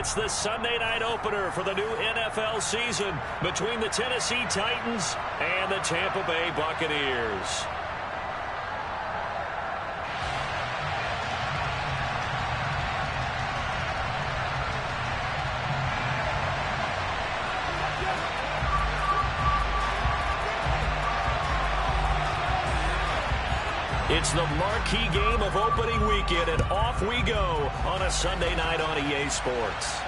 It's the Sunday night opener for the new NFL season between the Tennessee Titans and the Tampa Bay Buccaneers. It's the marquee game of opening weekend, and off we go on a Sunday night on EA Sports.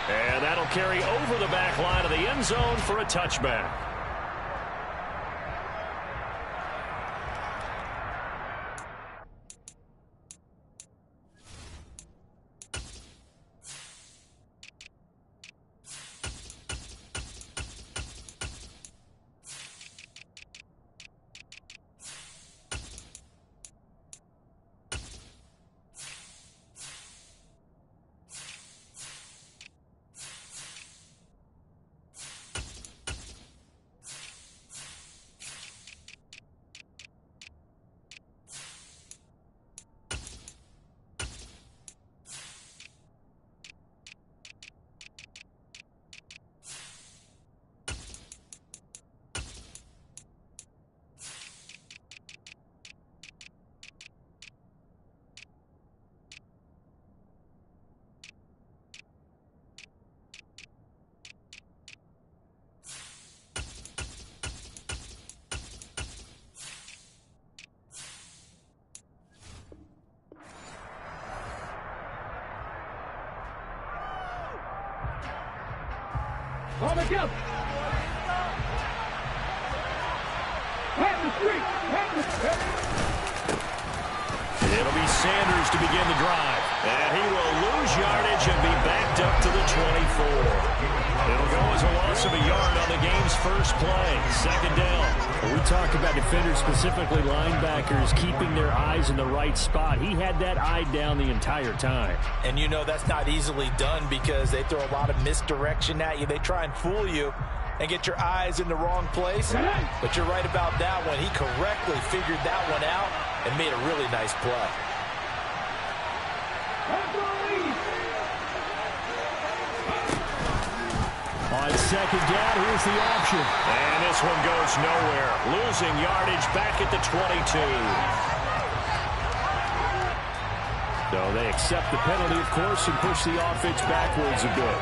And that'll carry over the back line of the end zone for a touchback. On the jump. It'll be Sanders to begin the drive. And he will lose yardage and be backed up to the 24. It'll go as a loss of a yard on the game's first play. Second down. We talk about defenders, specifically linebackers, keeping their eyes in the right spot. He had that eye down the entire time. And you know that's not easily done because they throw a lot of misdirection at you. They try and fool you and get your eyes in the wrong place. But you're right about that one. He correctly figured that one out and made a really nice play. On second down, here's the option. And this one goes nowhere. Losing yardage back at the 22. So they accept the penalty, of course, and push the offense backwards a bit.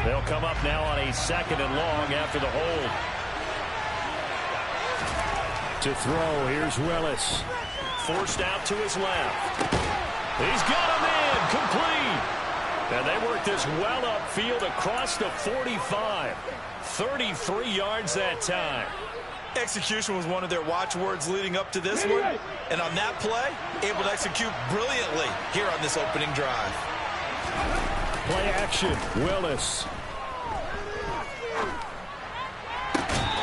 They'll come up now on a second and long after the hold. To throw, here's Willis. Forced out to his left. He's got him in, complete. And they work this well upfield across the 45. 33 yards that time. Execution was one of their watchwords leading up to this one. And on that play, able to execute brilliantly here on this opening drive. Play action, Willis.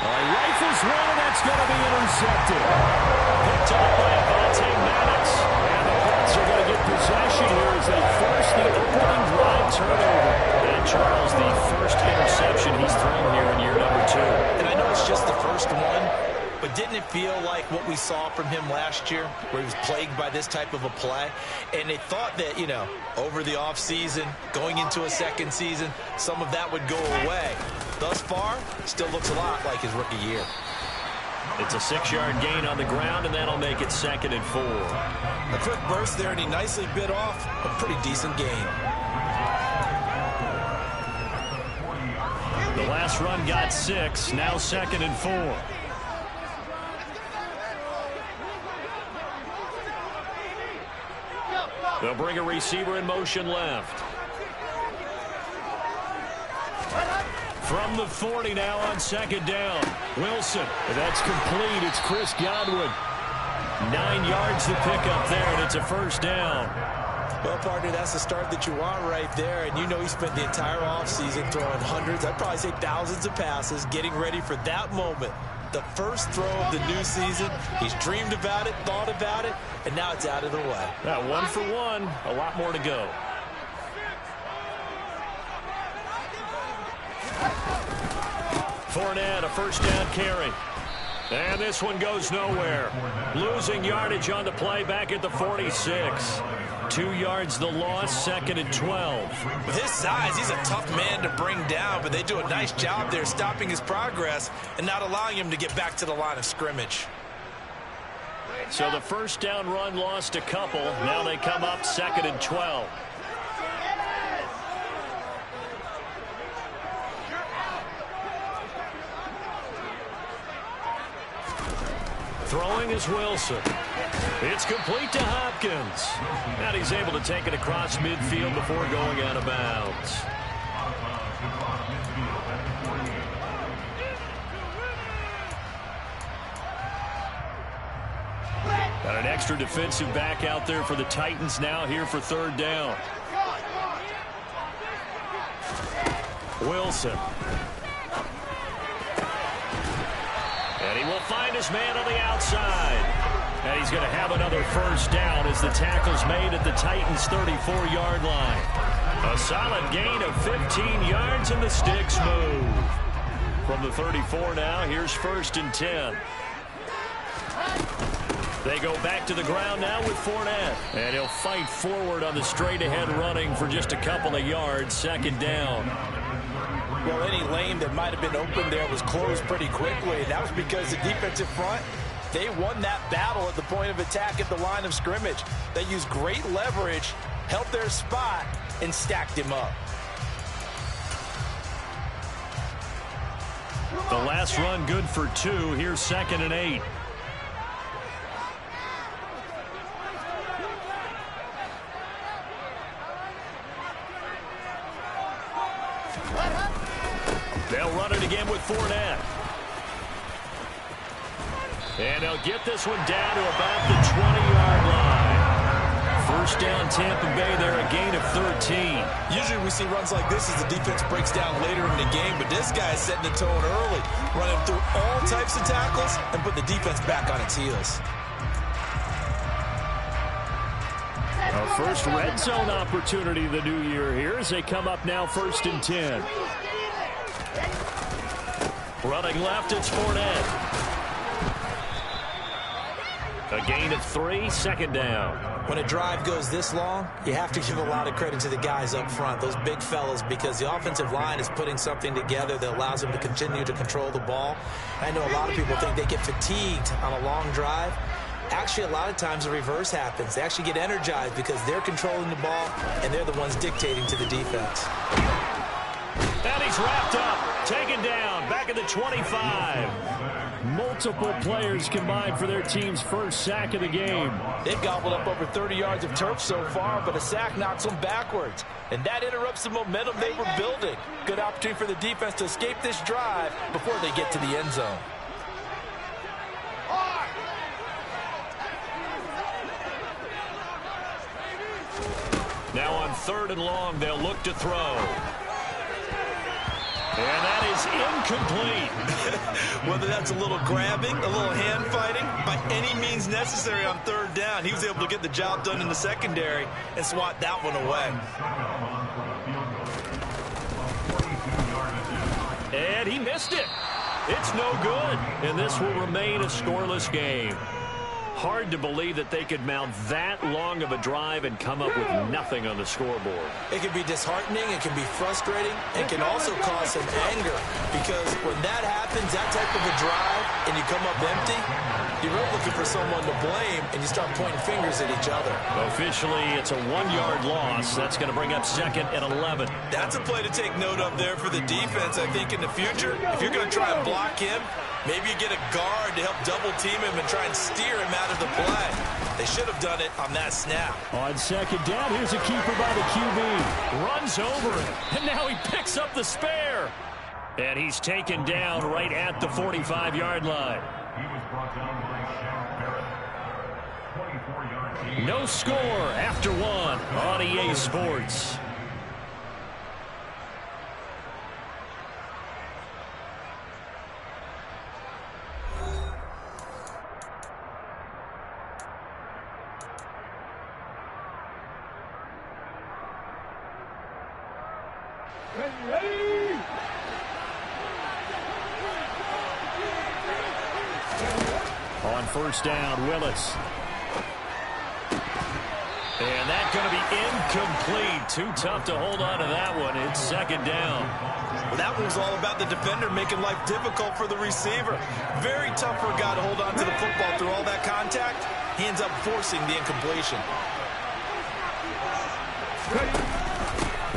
Rifles one, and that's going to be intercepted. Picked up by Avonte Maddox. And the Colts are going to get possession here as they force the opening drive turnover. And Charles, the first interception he's thrown here in year number 2. And I know it's just the first one, but didn't it feel like what we saw from him last year, where he was plagued by this type of a play? And they thought that, you know, over the offseason, going into a second season, some of that would go away. Thus far, still looks a lot like his rookie year. It's a 6-yard gain on the ground, and that'll make it 2nd and 4. A quick burst there, and he nicely bit off a pretty decent gain. The last run got 6, now 2nd and 4. They'll bring a receiver in motion left. From the 40 now on second down. Wilson. That's complete. It's Chris Godwin. 9 yards to pick up there, and it's a first down. Well, partner, that's the start that you want right there. And you know he spent the entire offseason throwing hundreds, I'd probably say thousands of passes, getting ready for that moment. The first throw of the new season. He's dreamed about it, thought about it, and now it's out of the way. Now 1 for 1, a lot more to go. Fournette, a first down carry. And this one goes nowhere. Losing yardage on the play back at the 46. 2 yards the loss, 2nd and 12. With his size, he's a tough man to bring down, but they do a nice job there stopping his progress and not allowing him to get back to the line of scrimmage. So the first down run lost a couple. Now they come up 2nd and 12. Throwing is Wilson. It's complete to Hopkins. And he's able to take it across midfield before going out of bounds. Got an extra defensive back out there for the Titans now here for 3rd down. Wilson. And he will find his man on the outside. And he's going to have another first down as the tackle's made at the Titans' 34-yard line. A solid gain of 15 yards and the sticks move. From the 34 now, here's 1st and 10. They go back to the ground now with Fournette. And he'll fight forward on the straight-ahead running for just a couple of yards. 2nd down. Well, any lane that might have been open there was closed pretty quickly. That was because the defensive front, they won that battle at the point of attack at the line of scrimmage. They used great leverage, held their spot, and stacked him up. The last run good for 2. Here's 2nd and 8. They'll run it again with Fournette. And they'll get this one down to about the 20-yard line. First down Tampa Bay there, a gain of 13. Usually we see runs like this as the defense breaks down later in the game, but this guy is setting the tone early, running through all types of tackles and put the defense back on its heels. Our first red zone opportunity of the new year here as they come up now 1st and 10. Running left, it's Fournette. A gain of 3, 2nd down. When a drive goes this long, you have to give a lot of credit to the guys up front, those big fellas, because the offensive line is putting something together that allows them to continue to control the ball. I know a lot of people think they get fatigued on a long drive. Actually, a lot of times the reverse happens. They actually get energized because they're controlling the ball, and they're the ones dictating to the defense. And he's wrapped up, taken down, back at the 25. Multiple players combined for their team's first sack of the game. They've gobbled up over 30 yards of turf so far, but a sack knocks them backwards. And that interrupts the momentum they were building. Good opportunity for the defense to escape this drive before they get to the end zone. Now on 3rd and long, they'll look to throw. And that is incomplete. Whether that's a little grabbing, a little hand fighting, by any means necessary on 3rd down, he was able to get the job done in the secondary and swat that one away. And he missed it. It's no good. And this will remain a scoreless game. Hard to believe that they could mount that long of a drive and come up with nothing on the scoreboard. It can be disheartening, it can be frustrating, it can also cause some anger, because when that happens, that type of a drive, and you come up empty, you're really looking for someone to blame, and you start pointing fingers at each other. Officially, it's a 1-yard loss. That's going to bring up 2nd and 11. That's a play to take note of there for the defense, I think, in the future. If you're going to try and block him, maybe you get a guard to help double team him and try and steer him out of the play. They should have done it on that snap. On 2nd down, here's a keeper by the QB. Runs over it, and now he picks up the spare. And he's taken down right at the 45-yard line. No score after 1 on EA Sports. first down. Willis. And that's going to be incomplete. Too tough to hold on to that one. It's second down. Well, that one was all about the defender making life difficult for the receiver. Very tough for a guy to hold on to the football through all that contact. He ends up forcing the incompletion.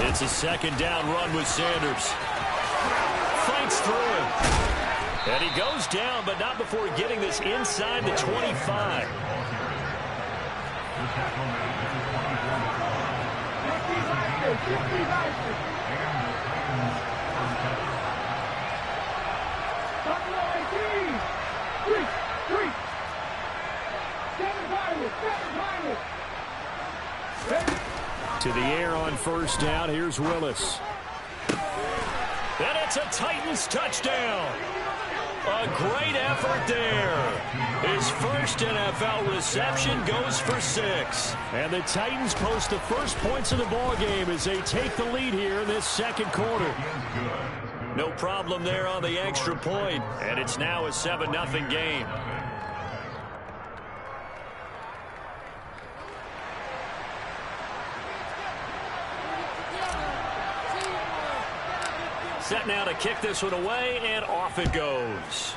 It's a second down run with Sanders. Fights through him. And he goes down, but not before getting this inside the 25. To the air on first down. Here's Willis. And it's a Titans touchdown. A great effort there. His first NFL reception goes for 6. And the Titans post the first points of the ball game as they take the lead here in this second quarter. No problem there on the extra point. And it's now a 7-0 game. Set now to kick this one away, and off it goes.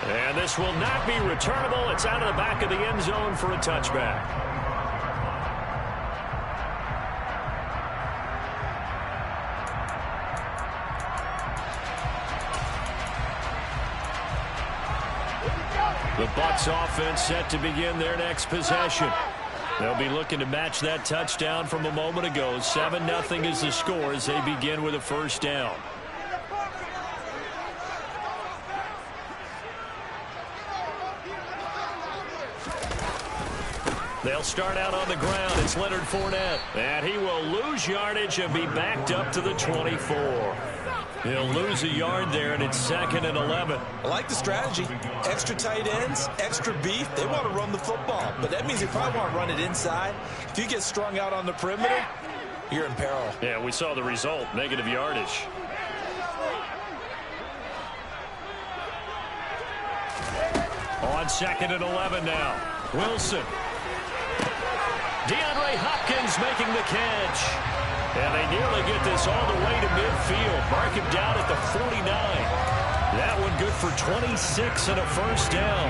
And this will not be returnable. It's out of the back of the end zone for a touchback. The Bucs offense set to begin their next possession. They'll be looking to match that touchdown from a moment ago. 7-0 is the score as they begin with a first down. They'll start out on the ground. It's Leonard Fournette. And he will lose yardage and be backed up to the 24. He'll lose a yard there, and it's 2nd and 11. I like the strategy. Extra tight ends, extra beef. They want to run the football, but that means they probably want to run it inside. If you get strung out on the perimeter, you're in peril. Yeah, we saw the result, negative yardage. On 2nd and 11 now. Wilson. DeAndre Hopkins making the catch. And they nearly get this all the way to midfield. Mark him down at the 49. That one good for 26 and a first down.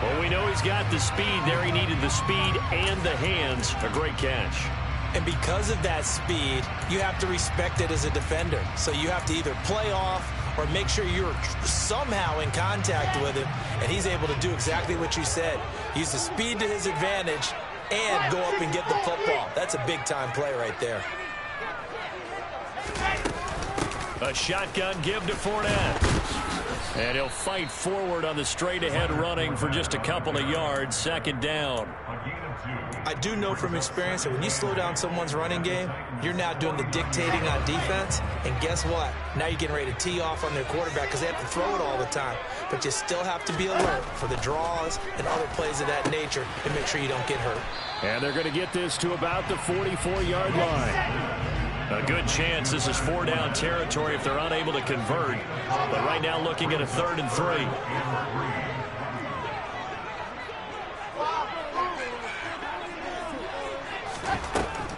Well, we know he's got the speed there. He needed the speed and the hands. A great catch. And because of that speed, you have to respect it as a defender. So you have to either play off or make sure you're somehow in contact with him. And he's able to do exactly what you said. Use the speed to his advantage and go up and get the football. That's a big-time play right there. A shotgun give to Fournette. And he'll fight forward on the straight-ahead running for just a couple of yards. 2nd down. I do know from experience that when you slow down someone's running game, you're now doing the dictating on defense. And guess what? Now you're getting ready to tee off on their quarterback because they have to throw it all the time. But you still have to be alert for the draws and other plays of that nature and make sure you don't get hurt. And they're going to get this to about the 44-yard line. A good chance this is 4-down territory if they're unable to convert. But right now looking at a 3rd and 3.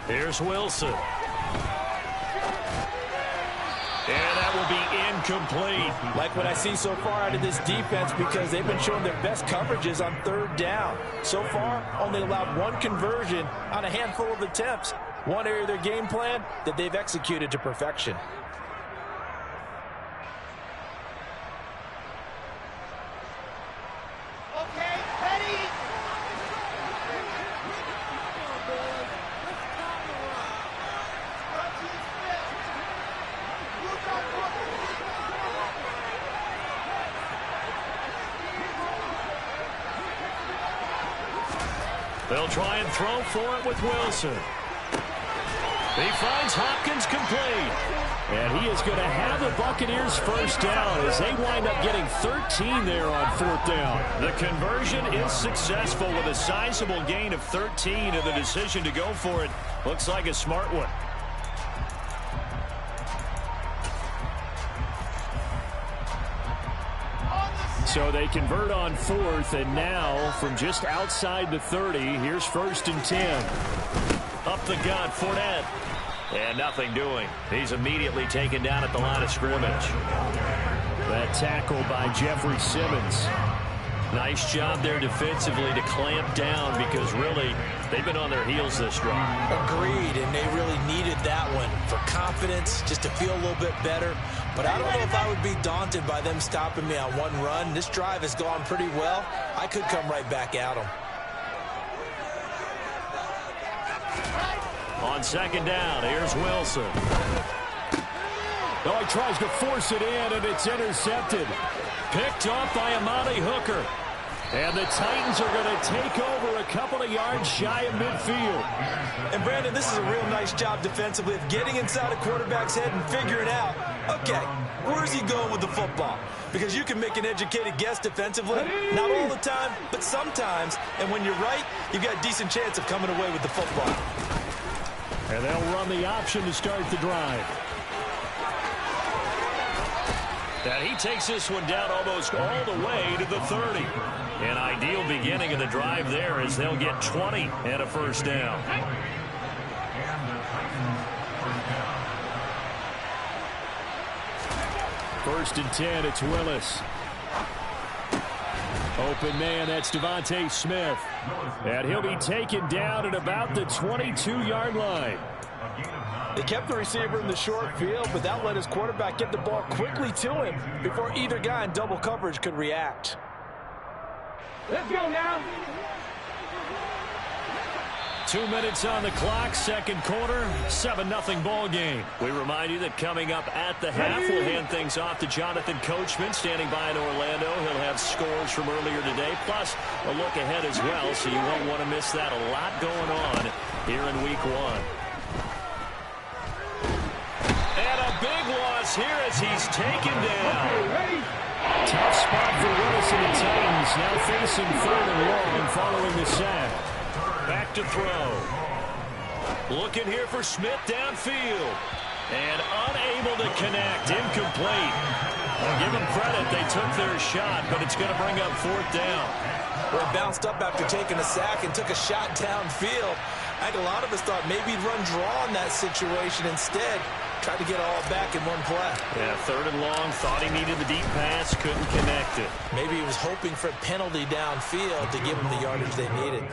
Here's Wilson. And that will be incomplete. Like what I see so far out of this defense because they've been showing their best coverages on 3rd down. So far, only allowed 1 conversion on a handful of attempts. One area of their game plan that they've executed to perfection. They'll try and throw for it with Wilson. He finds Hopkins complete. And he is going to have the Buccaneers first down as they wind up getting 13 there on 4th down. The conversion is successful with a sizable gain of 13, and the decision to go for it looks like a smart one. So they convert on fourth, and now from just outside the 30, here's 1st and 10. Up the gut, Fournette. And nothing doing. He's immediately taken down at the line of scrimmage. That tackle by Jeffrey Simmons. Nice job there defensively to clamp down because really they've been on their heels this drive. Agreed, and they really needed that one for confidence, just to feel a little bit better. But I don't know if I would be daunted by them stopping me on one run. This drive has gone pretty well. I could come right back at them. On 2nd down, here's Wilson. Oh, he tries to force it in, and it's intercepted. Picked off by Amani Hooker. And the Titans are going to take over a couple of yards shy of midfield. And, Brandon, this is a real nice job defensively of getting inside a quarterback's head and figuring out, okay, where's he going with the football? Because you can make an educated guess defensively. Not all the time, but sometimes. And when you're right, you've got a decent chance of coming away with the football. And they'll run the option to start the drive. And he takes this one down almost all the way to the 30. An ideal beginning of the drive there as they'll get 20 and a 1st down. First and 10, it's Willis. Open man, that's Devontae Smith. And he'll be taken down at about the 22-yard line. They kept the receiver in the short field, but that let his quarterback get the ball quickly to him before either guy in double coverage could react. Let's go now. 2 minutes on the clock, 2nd quarter, 7-0 ball game. We remind you that coming up at the half, we'll hand things off to Jonathan Coachman, standing by in Orlando. He'll have scores from earlier today, plus a look ahead as well, so you won't want to miss that. A lot going on here in Week 1. And a big loss here as he's taken down. Tough spot for Willis and the Titans, now facing 3rd and long following the sack. Back to throw. Looking here for Smith downfield. And unable to connect. Incomplete. I'll give them credit. They took their shot, but it's going to bring up 4th down. Where he bounced up after taking a sack and took a shot downfield. I think a lot of us thought maybe he'd run draw in that situation. Instead, tried to get it all back in one play. Yeah, 3rd and long. Thought he needed the deep pass. Couldn't connect it. Maybe he was hoping for a penalty downfield to give him the yardage they needed.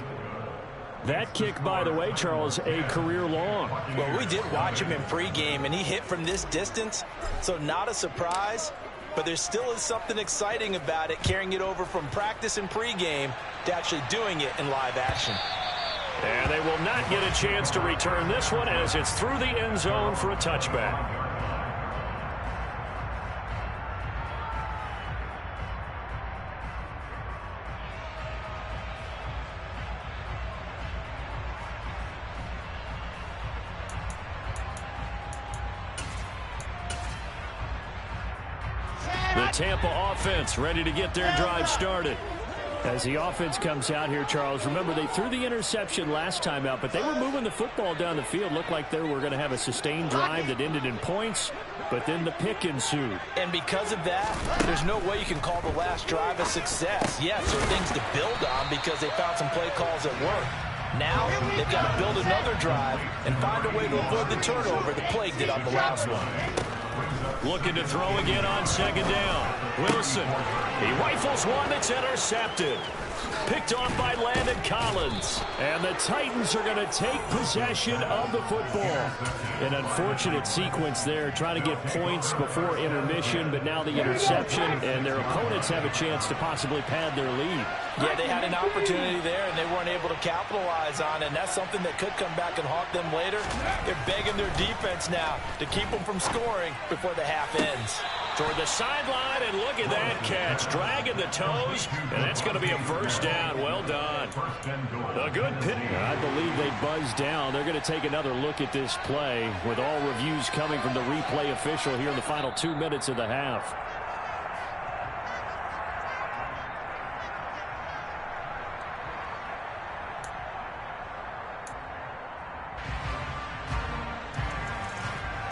That kick, by the way, Charles, a career long. Well, we did watch him in pregame, and he hit from this distance, so not a surprise. But there still is something exciting about it, carrying it over from practice and pregame to actually doing it in live action. And they will not get a chance to return this one as it's through the end zone for a touchback. The Tampa offense ready to get their drive started. As the offense comes out here, Charles, remember they threw the interception last time out, but they were moving the football down the field. Looked like they were going to have a sustained drive that ended in points, but then the pick ensued. And because of that, there's no way you can call the last drive a success. Yes, there are things to build on because they found some play calls that work. Now, they've got to build another drive and find a way to avoid the turnover the Plague did on the last one. Looking to throw again on 2nd down. Wilson. He rifles one that's intercepted. Picked off by Landon Collins. And the Titans are going to take possession of the football. An unfortunate sequence there, trying to get points before intermission, but now the interception, and their opponents have a chance to possibly pad their lead. Yeah, they had an opportunity there, and they weren't able to capitalize on it, and that's something that could come back and haunt them later. They're begging their defense now to keep them from scoring before the half ends. Toward the sideline, and look at that catch. Dragging the toes, and that's going to be a 1st down. Well done. A good pick. I believe they buzzed down. They're going to take another look at this play with all reviews coming from the replay official here in the final 2 minutes of the half.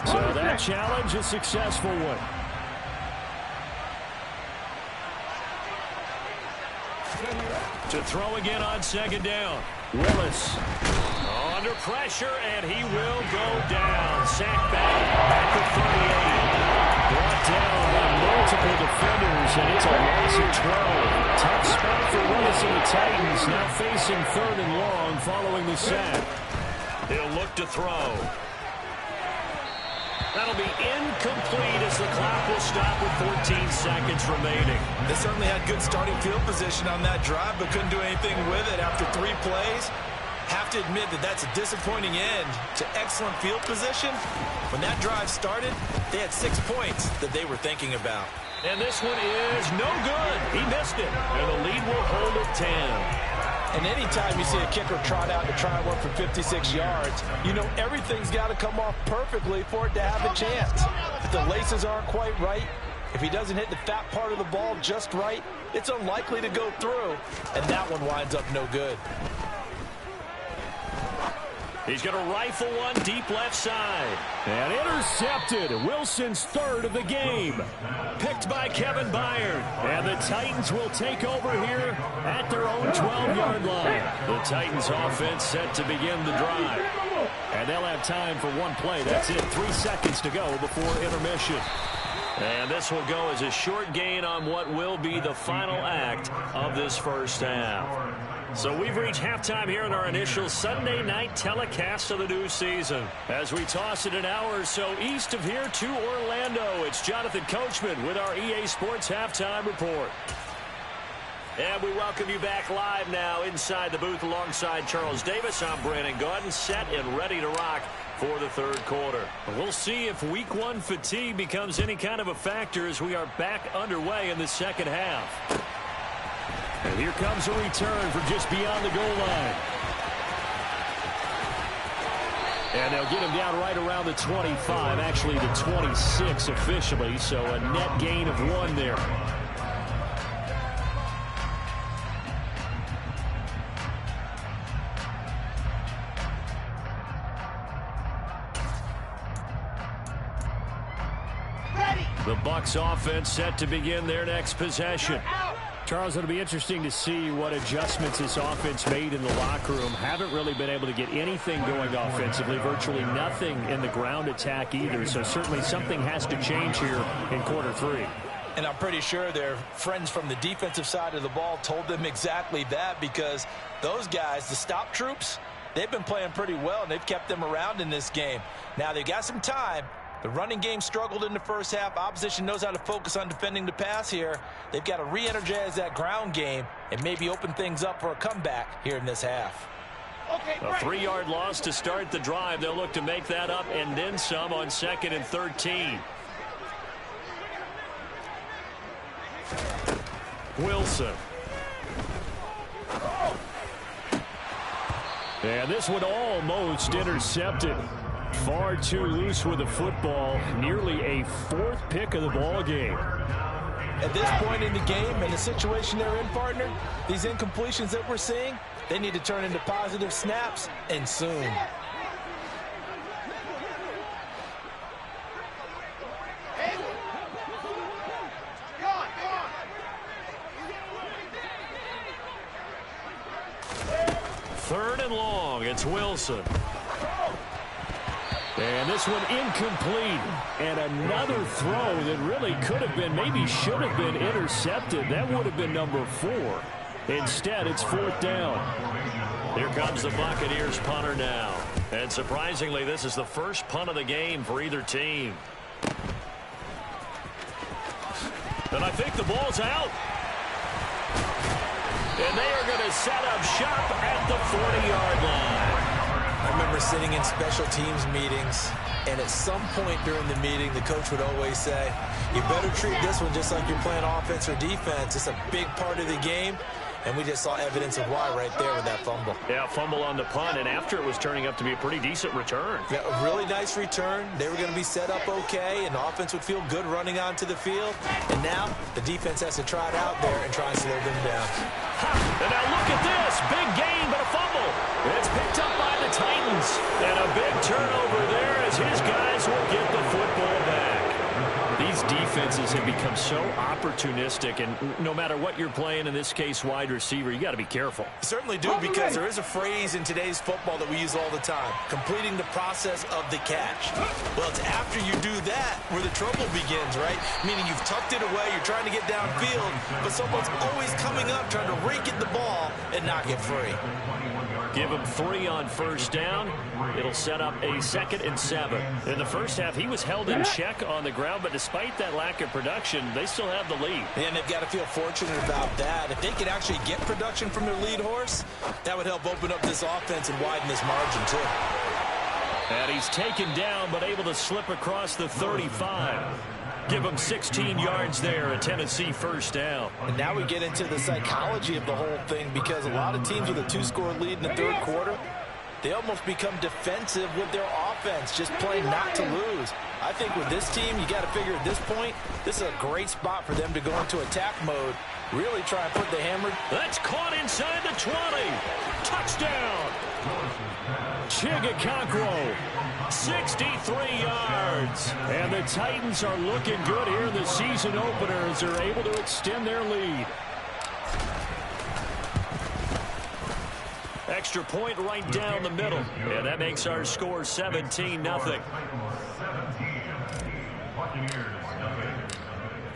So that challenge, a successful one. To throw again on second down. Willis under pressure, and he will go down. Sacked back at the 38. Brought down by multiple defenders, and it's a loss of 12. Tough spot for Willis and the Titans, now facing third and long following the sack. He'll look to throw. That'll be incomplete as the clock will stop with 14 seconds remaining. They certainly had good starting field position on that drive, but couldn't do anything with it after 3 plays. Have to admit that that's a disappointing end to excellent field position. When that drive started, they had 6 points that they were thinking about. And this one is no good. He missed it. And the lead will hold at 10. And anytime you see a kicker trot out to try and work for 56 yards, you know everything's got to come off perfectly for it to have a chance. If the laces aren't quite right, if he doesn't hit the fat part of the ball just right, it's unlikely to go through. And that one winds up no good. He's going to rifle one deep left side. And intercepted. Wilson's third of the game. Picked by Kevin Byard. And the Titans will take over here at their own 12-yard line. The Titans offense set to begin the drive. And they'll have time for one play. That's it. 3 seconds to go before intermission. And this will go as a short gain on what will be the final act of this first half. So we've reached halftime here in our initial Sunday night telecast of the new season. As we toss it an hour or so east of here to Orlando, it's Jonathan Coachman with our EA Sports Halftime Report. And we welcome you back live now inside the booth alongside Charles Davis. I'm Brandon Gaudin, set and ready to rock for the third quarter. We'll see if week 1 fatigue becomes any kind of a factor as we are back underway in the second half. And here comes a return from just beyond the goal line. And they'll get him down right around the 25, actually the 26 officially, so a net gain of 1 there. The Bucs offense set to begin their next possession. Charles, it'll be interesting to see what adjustments this offense made in the locker room. Haven't really been able to get anything going offensively, virtually nothing in the ground attack either. So certainly something has to change here in quarter 3. And I'm pretty sure their friends from the defensive side of the ball told them exactly that, because those guys, the stop troops, they've been playing pretty well, and they've kept them around in this game. Now they've got some time. The running game struggled in the first half. Opposition knows how to focus on defending the pass here. They've got to re-energize that ground game and maybe open things up for a comeback here in this half. A 3-yard loss to start the drive. They'll look to make that up and then some on 2nd and 13. Wilson. And this one almost intercepted. Far too loose with the football. Nearly a 4th pick of the ball game. At this point in the game and the situation they're in, partner, these incompletions that we're seeing, they need to turn into positive snaps, and soon. Third and long. It's Wilson. And this one incomplete. And another throw that really could have been, maybe should have been intercepted. That would have been number 4. Instead, it's 4th down. Here comes the Buccaneers punter now. And surprisingly, this is the first punt of the game for either team. And I think the ball's out. And they are going to set up shop at the 40-yard line. I remember sitting in special teams meetings, and at some point during the meeting, the coach would always say, you better treat this one just like you're playing offense or defense. It's a big part of the game, and we just saw evidence of why right there with that fumble. Yeah, fumble on the punt, and after it was turning up to be a pretty decent return. Yeah, a really nice return. They were going to be set up okay, and the offense would feel good running onto the field. And now the defense has to try it out there and try and slow them down. And now look at this. Big gain, but a fumble. It's picked up by the Titans. And a big turnover there as his guys will get the football back. These defenses have become so opportunistic, and no matter what you're playing, in this case wide receiver, you got to be careful. You certainly do, because there is a phrase in today's football that we use all the time: completing the process of the catch. Well, it's after you do that where the trouble begins, right? Meaning you've tucked it away, you're trying to get downfield, but someone's always coming up trying to rake at the ball and knock it free. Give him 3 on first down. It'll set up a 2nd and 7. In the first half, he was held in check on the ground, but despite that lack of production, they still have the lead. And they've got to feel fortunate about that. If they could actually get production from their lead horse, that would help open up this offense and widen this margin too. And he's taken down, but able to slip across the 35. Give him 16 yards there, a Tennessee first down. And now we get into the psychology of the whole thing, because a lot of teams with a 2-score lead in the third quarter, they almost become defensive with their offense, just playing not to lose. I think with this team, you got to figure at this point, this is a great spot for them to go into attack mode, really try and put the hammer. That's caught inside the 20. Touchdown. Chigakakro, 63 yards. And the Titans are looking good here in the season opener as they're able to extend their lead. Extra point right down the middle. And that makes our score 17-0.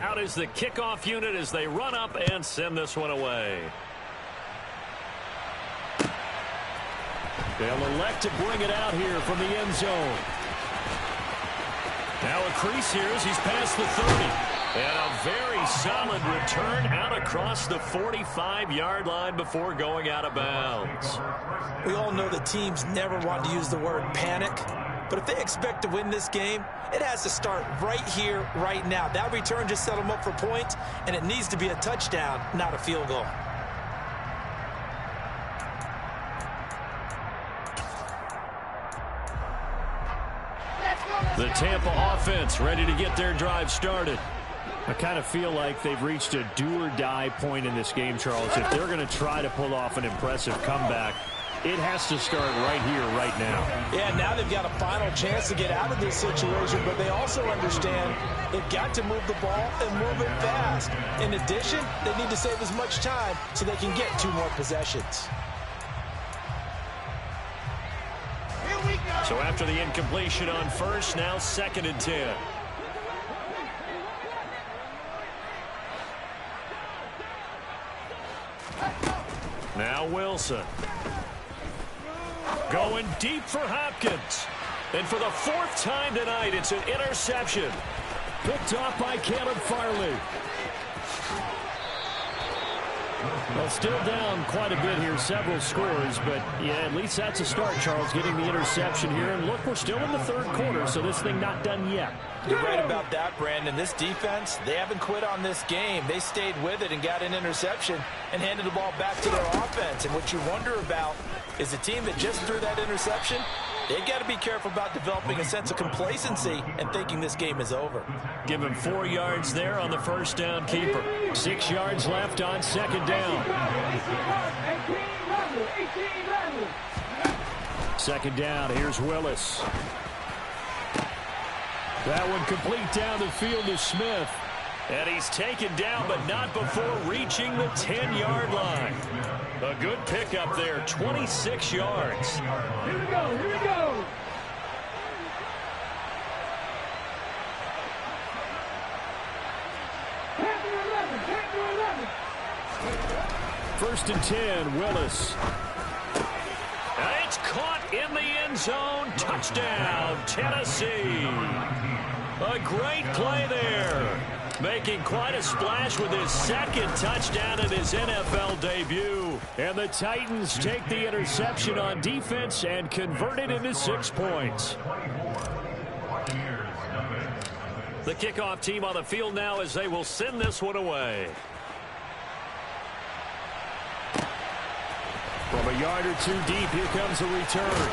Out is the kickoff unit as they run up and send this one away. They'll elect to bring it out here from the end zone. Now a crease here as he's past the 30. And a very solid return out across the 45-yard line before going out of bounds. We all know that teams never want to use the word panic, but if they expect to win this game, it has to start right here, right now. That return just set them up for points, and it needs to be a touchdown, not a field goal. The Tampa offense ready to get their drive started. I kind of feel like they've reached a do-or-die point in this game, Charles. If they're going to try to pull off an impressive comeback, it has to start right here, right now. Yeah, now they've got a final chance to get out of this situation, but they also understand they've got to move the ball and move it fast. In addition, they need to save as much time so they can get 2 more possessions. So after the incompletion on first, now 2nd and 10. Now Wilson. Going deep for Hopkins. And for the 4th time tonight, it's an interception. Picked off by Caleb Farley. Well, still down quite a bit here, several scores, but yeah, at least that's a start, Charles, getting the interception here. And look, we're still in the third quarter, so this thing not done yet. You're right about that, Brandon. This defense, they haven't quit on this game. They stayed with it and got an interception and handed the ball back to their offense. And what you wonder about is the team that just threw that interception, they've got to be careful about developing a sense of complacency and thinking this game is over. Give him 4 yards there on the first down keeper. 6 yards left on 2nd down. 2nd down, here's Willis. That one complete down the field to Smith. And he's taken down, but not before reaching the 10-yard line. A good pickup there, 26 yards. Here we go, here we go. First and 10, Willis. And it's caught in the end zone. Touchdown, Tennessee. A great play there. Making quite a splash with his 2nd touchdown in his NFL debut. And the Titans take the interception on defense and convert it into 6 points. The kickoff team on the field now as they will send this one away. From a yard or 2 deep, here comes a return.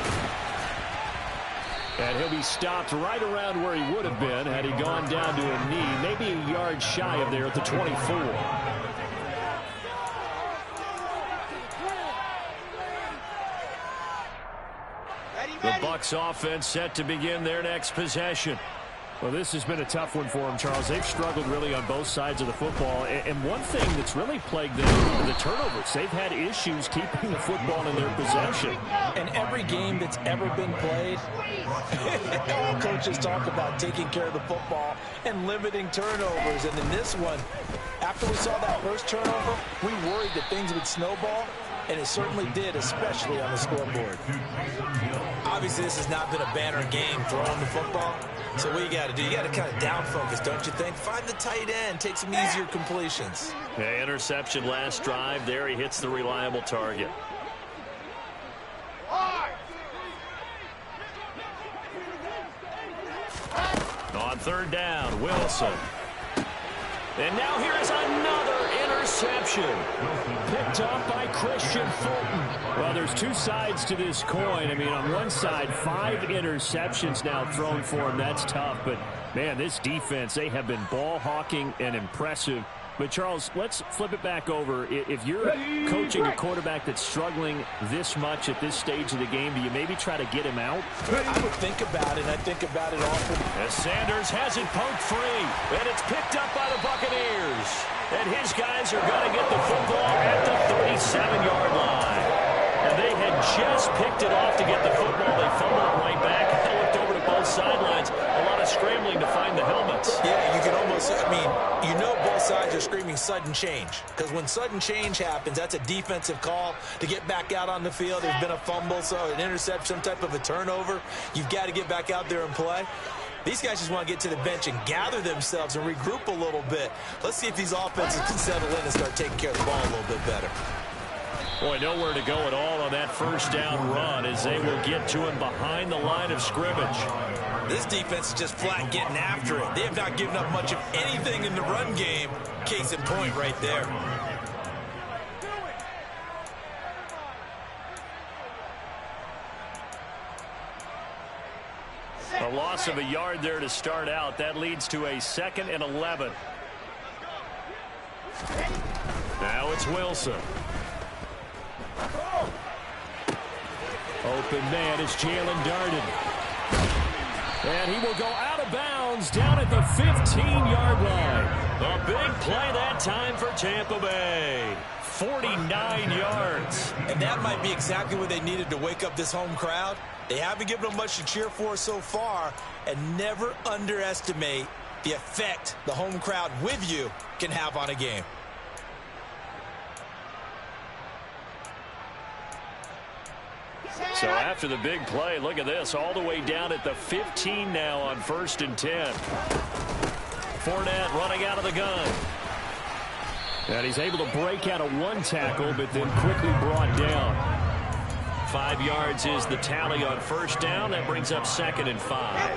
And he'll be stopped right around where he would have been had he gone down to a knee, maybe a yard shy of there at the 24. The Bucs offense set to begin their next possession. Well, this has been a tough one for them, Charles. They've struggled really on both sides of the football. And one thing that's really plagued them, the turnovers. They've had issues keeping the football in their possession. And every game that's ever been played, all coaches talk about taking care of the football and limiting turnovers. And in this one, after we saw that first turnover, we worried that things would snowball. And it certainly did, especially on the scoreboard. Obviously, this has not been a banner game throwing the football. So what you got to do, you got to kind of down focus, don't you think? Find the tight end, take some easier completions. Yeah, interception last drive. There he hits the reliable target. On third down, Wilson. And now here is another interception. Picked up by Christian Fulton. Well, there's two sides to this coin. I mean, on one side, 5 interceptions now thrown for him. That's tough. But, man, this defense, they have been ball hawking and impressive. But, Charles, let's flip it back over. If you're coaching a quarterback that's struggling this much at this stage of the game, do you maybe try to get him out? I would think about it. I think about it often. As Sanders has it poked free, and it's picked up by the Buccaneers. And his guys are going to get the football at the 37-yard line. And they had just picked it off to get the football. They fumbled right back. They looked over to both sidelines. A lot of scrambling to find the helmets. Yeah, you can almost, I mean, you know both sides are screaming sudden change. Because when sudden change happens, that's a defensive call to get back out on the field. There's been a fumble, so an interception, some type of a turnover. You've got to get back out there and play. These guys just want to get to the bench and gather themselves and regroup a little bit. Let's see if these offenses can settle in and start taking care of the ball a little bit better. Boy, nowhere to go at all on that first down run as they will get to him behind the line of scrimmage. This defense is just flat getting after it. They have not given up much of anything in the run game. Case in point right there. A loss of a yard there to start out. That leads to a 2nd and 11. Now it's Wilson. Open man is Jalen Darden. And he will go out of bounds down at the 15-yard line. A big play that time for Tampa Bay. 49 yards. And that might be exactly what they needed to wake up this home crowd. They haven't given them much to cheer for so far, and never underestimate the effect the home crowd with you can have on a game. So after the big play, look at this, all the way down at the 15 now on 1st and 10. Fournette running out of the gun. And he's able to break out of one tackle, but then quickly brought down. 5 yards is the tally on 1st down. That brings up 2nd and 5.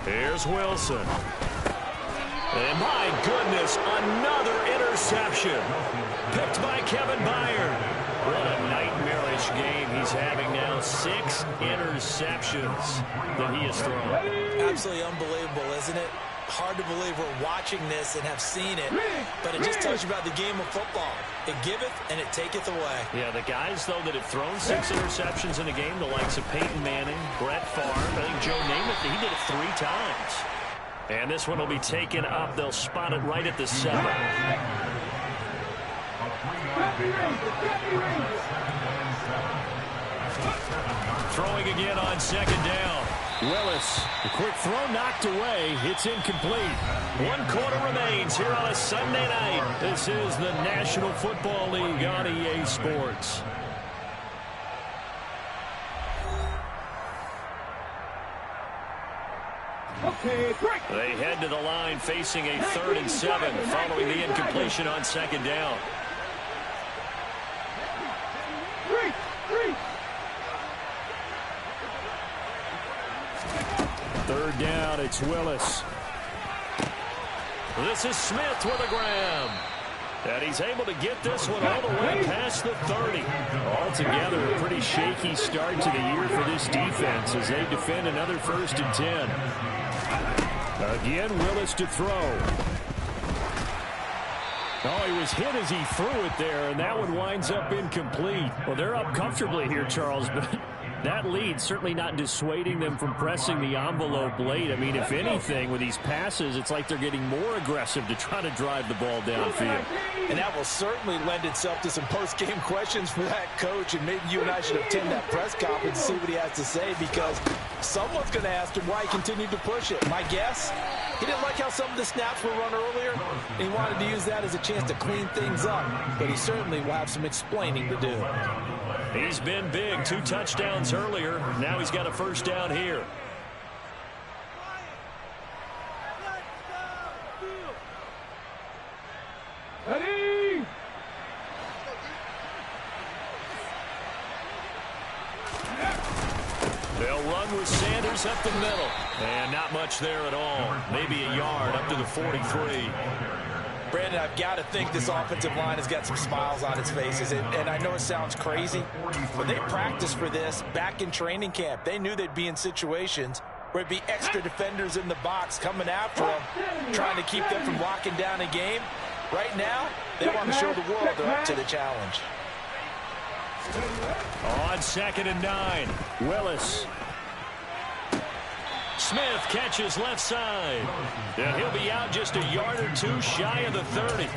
Here's Wilson. And my goodness, another interception. Picked by Kevin Byard. What a nightmarish game he's having now. 6 interceptions that he has thrown. Absolutely unbelievable, isn't it? Hard to believe we're watching this and have seen it, but it just tells you about the game of football. It giveth and it taketh away. Yeah, the guys, though, that have thrown 6 interceptions in a game, the likes of Peyton Manning, Brett Favre, I think Joe Namath, he did it 3 times. And this one will be taken up. They'll spot it right at the 7. Throwing again on 2nd down. Willis, the quick throw knocked away. It's incomplete. 1 quarter remains here on a Sunday night. This is the National Football League on EA Sports. Okay, break. They head to the line facing a 3rd and 7 following the incompletion on 2nd down. 3. Third down, it's Willis. This is Smith with a grab. And he's able to get this one all the way past the 30. Altogether, a pretty shaky start to the year for this defense as they defend another 1st and 10. Again, Willis to throw. Oh, he was hit as he threw it there, and that one winds up incomplete. Well, they're up comfortably here, Charles, but that lead certainly not dissuading them from pressing the envelope late. I mean, if anything, with these passes, it's like they're getting more aggressive to try to drive the ball downfield. And that will certainly lend itself to some post-game questions for that coach, and maybe you and I should attend that press conference and see what he has to say, because someone's going to ask him why he continued to push it. My guess, he didn't like how some of the snaps were run earlier, and he wanted to use that as a chance to clean things up, but he certainly will have some explaining to do. He's been big. 2 touchdowns earlier. Now he's got a first down here. Ready? They'll run with Sanders up the middle. And not much there at all. Maybe a yard up to the 43. Brandon, I've got to think this offensive line has got some smiles on its faces. And I know it sounds crazy, but they practiced for this back in training camp. They knew they'd be in situations where it'd be extra defenders in the box coming after them, trying to keep them from locking down a game. Right now, they want to show the world they're up to the challenge. On 2nd and 9, Willis. Smith catches left side. And he'll be out just a yard or 2 shy of the 30.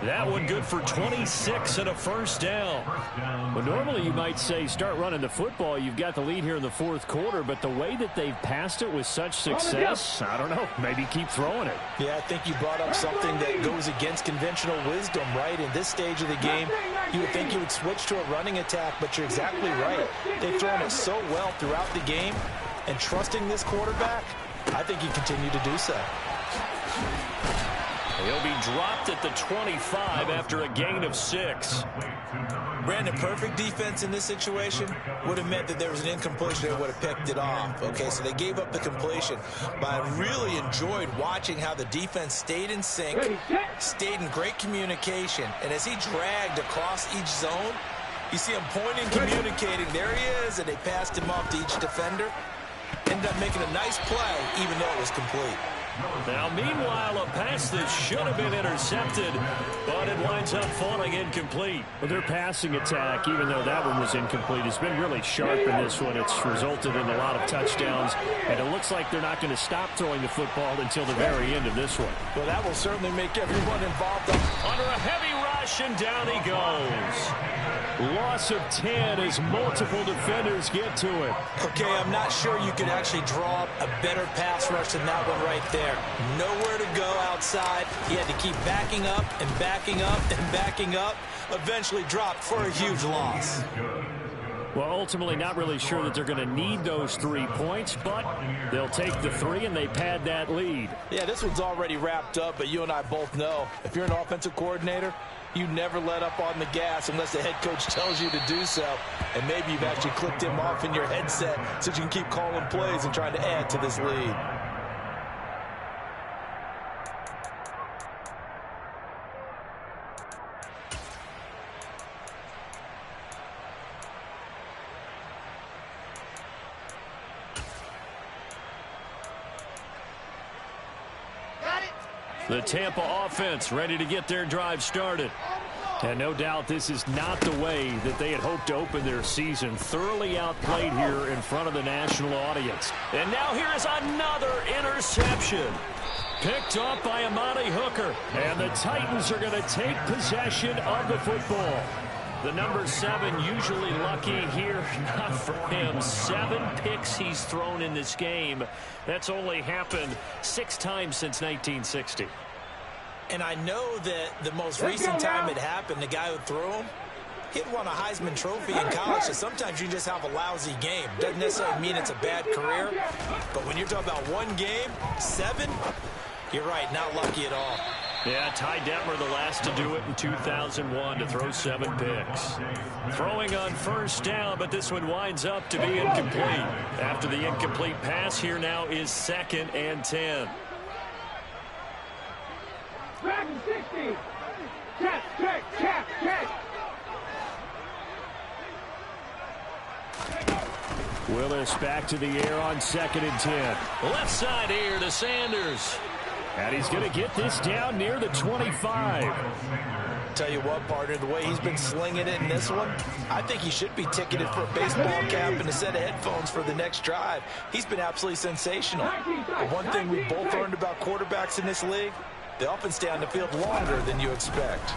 That one good for 26 and a first down. Well, normally you might say start running the football. You've got the lead here in the 4th quarter, but the way that they've passed it with such success, I don't know, maybe keep throwing it. Yeah, I think you brought up something that goes against conventional wisdom, right? In this stage of the game, you would think you would switch to a running attack, but you're exactly right. They've thrown it so well throughout the game, and trusting this quarterback, I think he continued to do so. He'll be dropped at the 25 after a gain of 6. Brandon, perfect defense in this situation would have meant that there was an incompletion. They would have picked it off. Okay, so they gave up the completion. But I really enjoyed watching how the defense stayed in sync, stayed in great communication. And as he dragged across each zone, you see him pointing, communicating. There he is, and they passed him off to each defender. Ended up making a nice play, even though it was complete. Now, meanwhile, a pass that should have been intercepted, but it winds up falling incomplete. Well, their passing attack, even though that one was incomplete, has been really sharp in this one. It's resulted in a lot of touchdowns, and it looks like they're not going to stop throwing the football until the very end of this one. Well, that will certainly make everyone involved under a heavy rush, and down he goes. Loss of 10 as multiple defenders get to it. Okay, I'm not sure you could actually draw up a better pass rush than that one right there. Nowhere to go outside. He had to keep backing up and backing up and backing up. Eventually dropped for a huge loss. Well, ultimately not really sure that they're going to need those 3 points, but they'll take the 3 and they pad that lead. Yeah, this one's already wrapped up, but you and I both know if you're an offensive coordinator, you never let up on the gas unless the head coach tells you to do so. And maybe you've actually clicked him off in your headset so you can keep calling plays and trying to add to this lead. The Tampa offense ready to get their drive started. And no doubt this is not the way that they had hoped to open their season. Thoroughly outplayed here in front of the national audience. And now here is another interception. Picked off by Amani Hooker. And the Titans are going to take possession of the football. The number 7 usually lucky here. Not for him. 7 picks he's thrown in this game. That's only happened 6 times since 1960. And I know that the most recent time it happened, the guy who threw him, he'd won a Heisman Trophy in college. So sometimes you just have a lousy game. Doesn't necessarily mean it's a bad career. But when you're talking about one game, 7, you're right, not lucky at all. Yeah, Ty Detmer, the last to do it in 2001, to throw 7 picks. Throwing on first down, but this one winds up to be incomplete. After the incomplete pass, here now is 2nd and 10. Back 60. Check. Willis back to the air on 2nd and 10. Left side here to Sanders. And he's going to get this down near the 25. Tell you what, partner, the way he's been slinging it in this one, I think he should be ticketed for a baseball cap and a set of headphones for the next drive. He's been absolutely sensational. The one thing we both learned about quarterbacks in this league, they often stay on the field longer than you expect.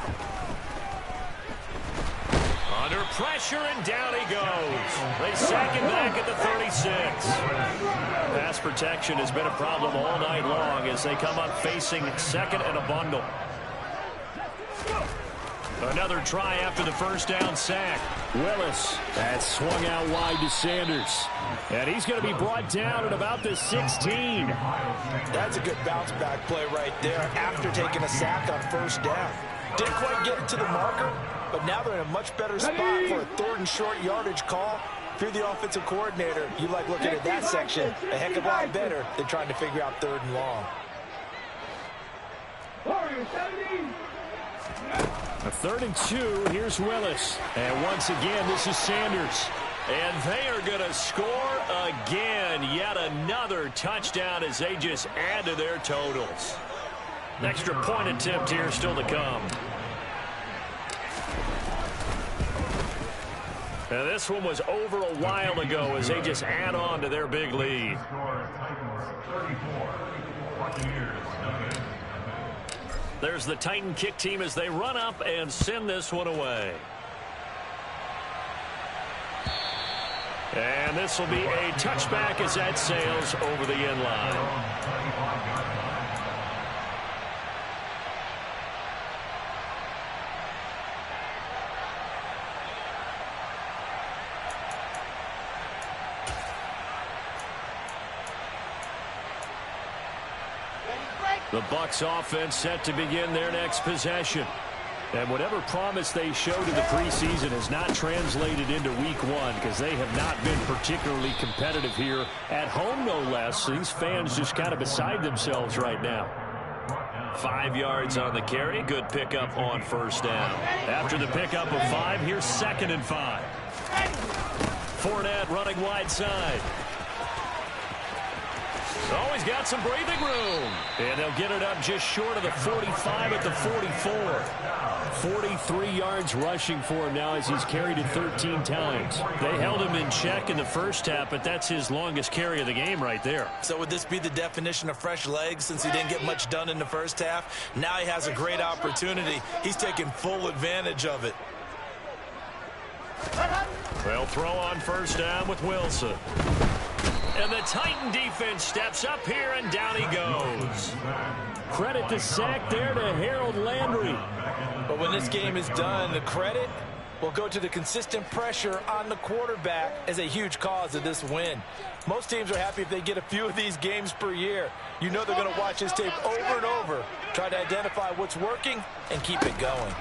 Under pressure, and down he goes. They sack him back at the 36. Pass protection has been a problem all night long as they come up facing second and a bundle. Another try after the first down sack. Willis. That swung out wide to Sanders. And he's going to be brought down at about the 16. That's a good bounce back play right there after taking a sack on first down. Didn't quite get it to the marker, but now they're in a much better spot for a third and short yardage call. If you're the offensive coordinator, you like looking at that section a heck of a lot better than trying to figure out third and long. A 3rd and 2, here's Willis. And once again, this is Sanders. And they are going to score again. Yet another touchdown as they just add to their totals. An extra point attempt here still to come. And this one was over a while ago as they just add on to their big lead. There's the Titan kick team as they run up and send this one away. And this will be a touchback as that sails over the end line. The Bucs offense set to begin their next possession. And whatever promise they showed in the preseason has not translated into week one because they have not been particularly competitive here at home, no less. These fans just kind of beside themselves right now. 5 yards on the carry. Good pickup on first down. After the pickup of 5, here's 2nd and 5. Fournette running wide side. Oh, he's got some breathing room. And they'll get it up just short of the 45 at the 44. 43 yards rushing for him now as he's carried it 13 times. They held him in check in the first half, but that's his longest carry of the game right there. So would this be the definition of fresh legs since he didn't get much done in the first half? Now he has a great opportunity. He's taking full advantage of it. They'll throw on first down with Wilson. And the Titan defense steps up here, and down he goes. Credit the sack there to Harold Landry. But when this game is done, the credit will go to the consistent pressure on the quarterback as a huge cause of this win. Most teams are happy if they get a few of these games per year. You know they're going to watch this tape over and over, try to identify what's working, and keep it going.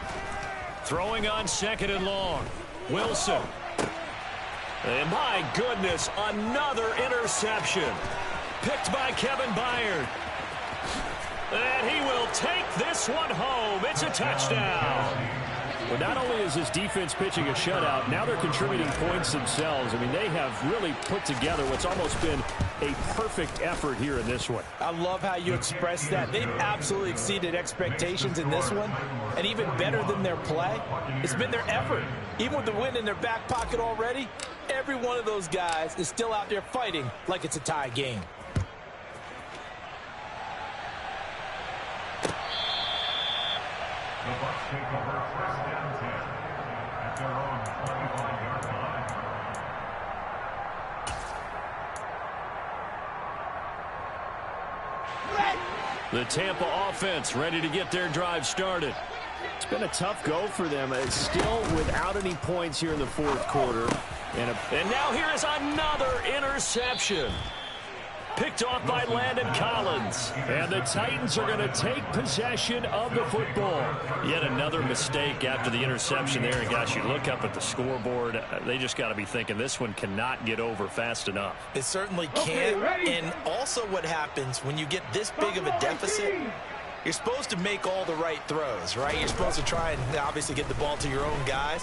Throwing on 2nd and long. Wilson. And my goodness, another interception. Picked by Kevin Byard. And he will take this one home. It's a touchdown. Well, not only is this defense pitching a shutout, now they're contributing points themselves. I mean, they have really put together what's almost been a perfect effort here in this one. I love how you express that. They've absolutely exceeded expectations in this one. And even better than their play, it's been their effort. Even with the win in their back pocket already, every one of those guys is still out there fighting like it's a tie game. The Bucs take over 1st and 10 at their own 25-yard line. The Tampa offense ready to get their drive started. It's been a tough go for them. It's still without any points here in the 4th quarter. And now here is another interception. Picked off by Landon Collins. And the Titans are going to take possession of the football. Yet another mistake after the interception there. And gosh, you look up at the scoreboard, they just got to be thinking this one cannot get over fast enough. It certainly can't. And also what happens when you get this big of a deficit, you're supposed to make all the right throws, right? You're supposed to try and obviously get the ball to your own guys.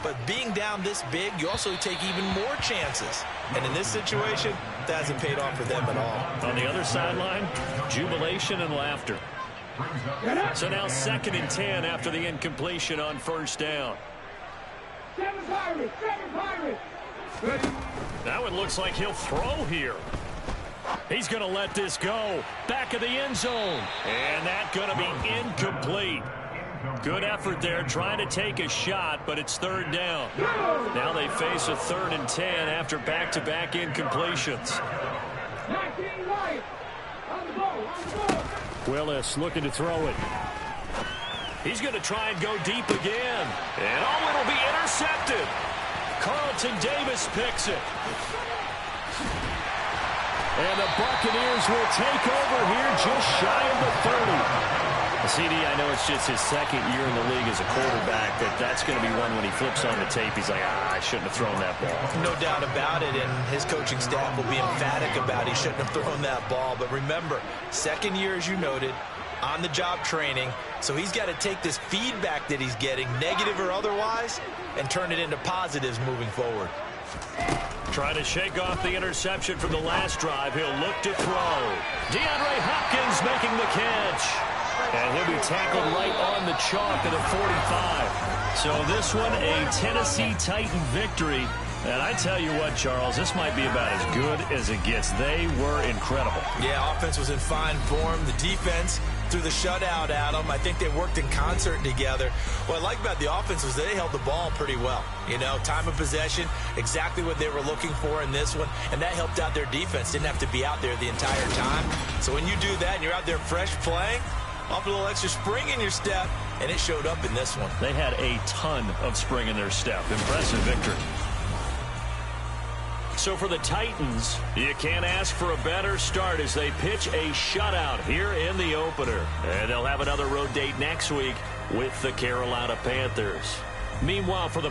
But being down this big, you also take even more chances. And in this situation, that hasn't paid off for them at all. On the other sideline, jubilation and laughter. So now 2nd and 10 after the incompletion on 1st down. Now it looks like he'll throw here. He's going to let this go. Back of the end zone. And that's going to be incomplete. Good effort there trying to take a shot, but it's 3rd down. Now they face a 3rd and 10 after back-to-back incompletions. Willis looking to throw it. He's going to try and go deep again. And oh, it'll be intercepted. Carlton Davis picks it. And the Buccaneers will take over here just shy of the 30. CD, I know it's just his 2nd year in the league as a quarterback, but that's going to be one when he flips on the tape, he's like, I shouldn't have thrown that ball. No doubt about it, and his coaching staff will be emphatic about he shouldn't have thrown that ball. But remember, 2nd year, as you noted, on-the-job training, so he's got to take this feedback that he's getting, negative or otherwise, and turn it into positives moving forward. Trying to shake off the interception from the last drive. He'll look to throw. DeAndre Hopkins making the catch. And he'll be tackled right on the chalk at the 45. So this one, a Tennessee Titan victory. And I tell you what, Charles, this might be about as good as it gets. They were incredible. Yeah, offense was in fine form. The defense through the shutout, Adam. I think they worked in concert together. What I like about the offense was they held the ball pretty well. You know, time of possession, exactly what they were looking for in this one, and that helped out their defense. Didn't have to be out there the entire time. So when you do that and you're out there fresh playing, off a little extra spring in your step, and it showed up in this one. They had a ton of spring in their step. Impressive victory. So for the Titans, you can't ask for a better start as they pitch a shutout here in the opener. And they'll have another road date next week with the Carolina Panthers. Meanwhile, for the